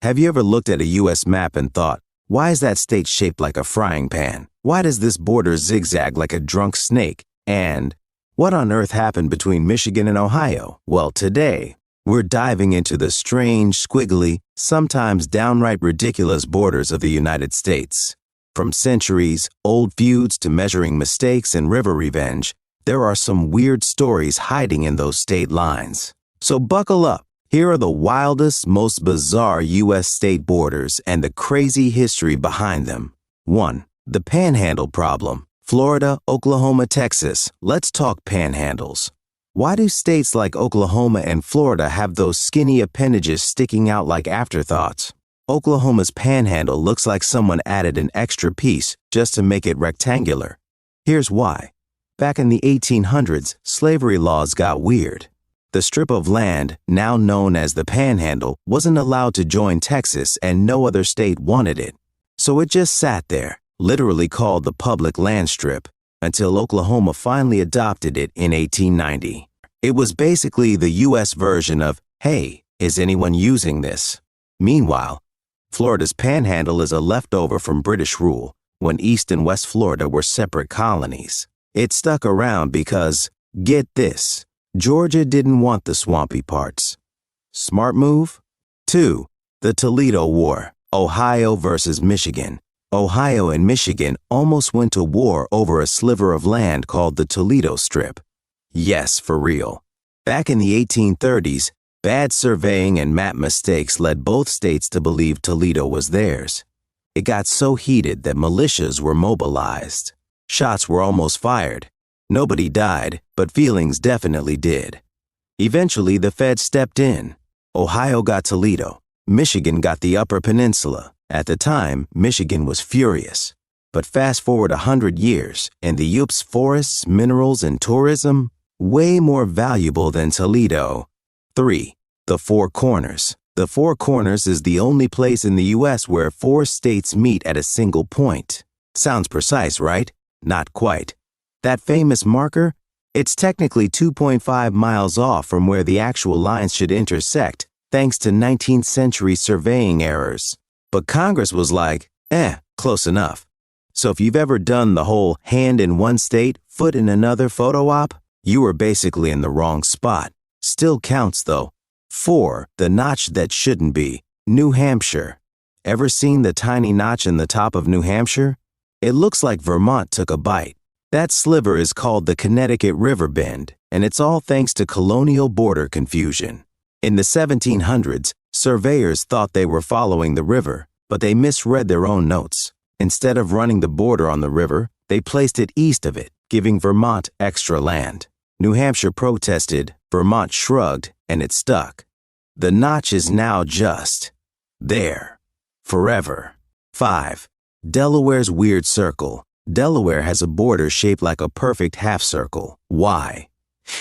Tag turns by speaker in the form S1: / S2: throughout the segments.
S1: Have you ever looked at a U.S. map and thought, why is that state shaped like a frying pan? Why does this border zigzag like a drunk snake? And what on earth happened between Michigan and Ohio? Well, today, we're diving into the strange, squiggly, sometimes downright ridiculous borders of the United States. From centuries-old feuds to measuring mistakes and river revenge, there are some weird stories hiding in those state lines. So buckle up. Here are the wildest, most bizarre U.S. state borders and the crazy history behind them. 1. The panhandle problem. Florida, Oklahoma, Texas. Let's talk panhandles. Why do states like Oklahoma and Florida have those skinny appendages sticking out like afterthoughts? Oklahoma's panhandle looks like someone added an extra piece just to make it rectangular. Here's why. Back in the 1800s, slavery laws got weird. The strip of land, now known as the Panhandle, wasn't allowed to join Texas and no other state wanted it. So it just sat there, literally called the public land strip, until Oklahoma finally adopted it in 1890. It was basically the U.S. version of, hey, is anyone using this? Meanwhile, Florida's Panhandle is a leftover from British rule, when East and West Florida were separate colonies. It stuck around because, get this, Georgia didn't want the swampy parts. Smart move? 2. The Toledo War. Ohio versus Michigan. Ohio and Michigan almost went to war over a sliver of land called the Toledo Strip. Yes, for real. Back in the 1830s, bad surveying and map mistakes led both states to believe Toledo was theirs. It got so heated that militias were mobilized. Shots were almost fired. Nobody died, but feelings definitely did. Eventually, the feds stepped in. Ohio got Toledo. Michigan got the Upper Peninsula. At the time, Michigan was furious. But fast forward 100 years, and the Yups forests, minerals, and tourism, way more valuable than Toledo. 3. The Four Corners. The Four Corners is the only place in the U.S. where 4 states meet at a single point. Sounds precise, right? Not quite. That famous marker? It's technically 2.5 miles off from where the actual lines should intersect, thanks to 19th century surveying errors. But Congress was like, close enough. So if you've ever done the whole hand in one state, foot in another photo op, you were basically in the wrong spot. Still counts though. 4. The notch that shouldn't be. New Hampshire. Ever seen the tiny notch in the top of New Hampshire? It looks like Vermont took a bite. That sliver is called the Connecticut River Bend, and it's all thanks to colonial border confusion. In the 1700s, surveyors thought they were following the river, but they misread their own notes. Instead of running the border on the river, they placed it east of it, giving Vermont extra land. New Hampshire protested, Vermont shrugged, and it stuck. The notch is now just there, forever. 5. Delaware's weird circle. Delaware has a border shaped like a perfect half circle. Why?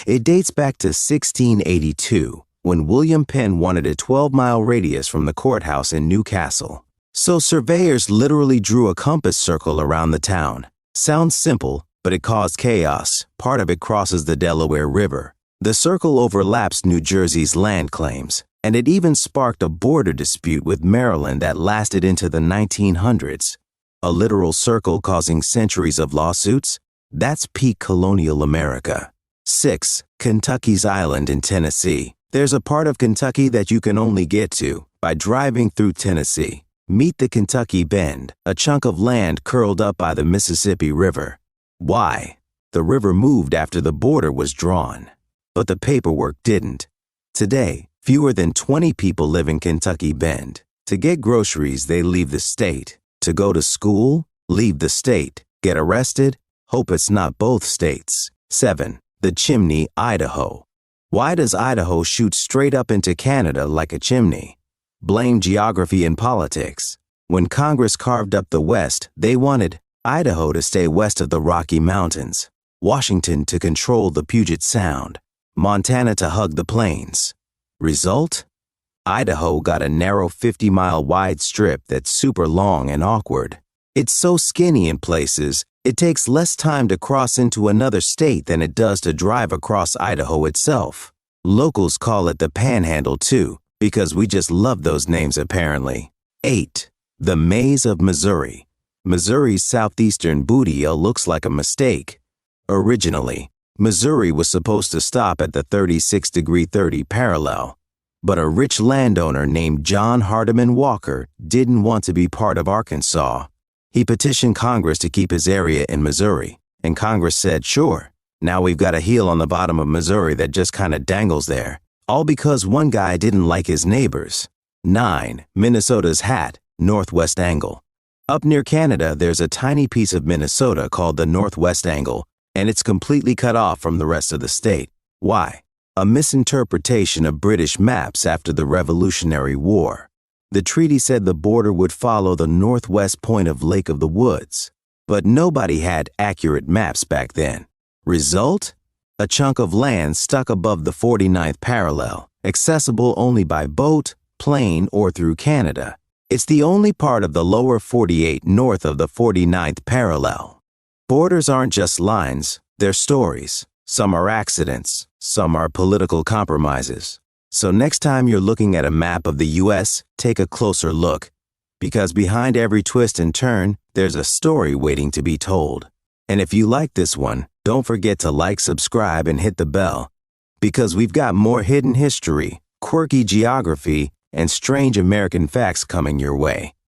S1: It dates back to 1682, when William Penn wanted a 12-mile radius from the courthouse in Newcastle. So surveyors literally drew a compass circle around the town. Sounds simple, but it caused chaos. Part of it crosses the Delaware River. The circle overlaps New Jersey's land claims, and it even sparked a border dispute with Maryland that lasted into the 1900s. A literal circle causing centuries of lawsuits? That's peak colonial America. 6. Kentucky's Island in Tennessee. There's a part of Kentucky that you can only get to by driving through Tennessee. Meet the Kentucky Bend, a chunk of land curled up by the Mississippi River. Why? The river moved after the border was drawn, but the paperwork didn't. Today, fewer than 20 people live in Kentucky Bend. To get groceries, they leave the state. To go to school, leave the state. Get arrested, hope it's not both states. 7. The Chimney, Idaho. Why does Idaho shoot straight up into Canada like a chimney? Blame geography and politics. When Congress carved up the West, they wanted Idaho to stay west of the Rocky Mountains, Washington to control the Puget Sound, Montana to hug the plains. Result? Idaho got a narrow 50-mile wide strip that's super long and awkward. It's so skinny in places, it takes less time to cross into another state than it does to drive across Idaho itself. Locals call it the Panhandle too, Because we just love those names apparently. 8. The Maze of Missouri. Missouri's southeastern bootheel looks like a mistake. Originally, Missouri was supposed to stop at the 36° 30 parallel, but a rich landowner named John Hardiman Walker didn't want to be part of Arkansas. He petitioned Congress to keep his area in Missouri, and Congress said, sure. Now we've got a heel on the bottom of Missouri that just kind of dangles there, all because one guy didn't like his neighbors. 9. Minnesota's hat, northwest angle. Up near Canada, there's a tiny piece of Minnesota called the northwest angle, and it's completely cut off from the rest of the state. Why? A misinterpretation of British maps after the Revolutionary War. The treaty said the border would follow the northwest point of Lake of the Woods, but nobody had accurate maps back then. Result? A chunk of land stuck above the 49th parallel, accessible only by boat, plane, or through Canada. It's the only part of the lower 48 north of the 49th parallel. Borders aren't just lines, they're stories. Some are accidents, some are political compromises. So next time you're looking at a map of the U.S., take a closer look, because behind every twist and turn, there's a story waiting to be told. And if you like this one, don't forget to like, subscribe, and hit the bell, because we've got more hidden history, quirky geography, and strange American facts coming your way.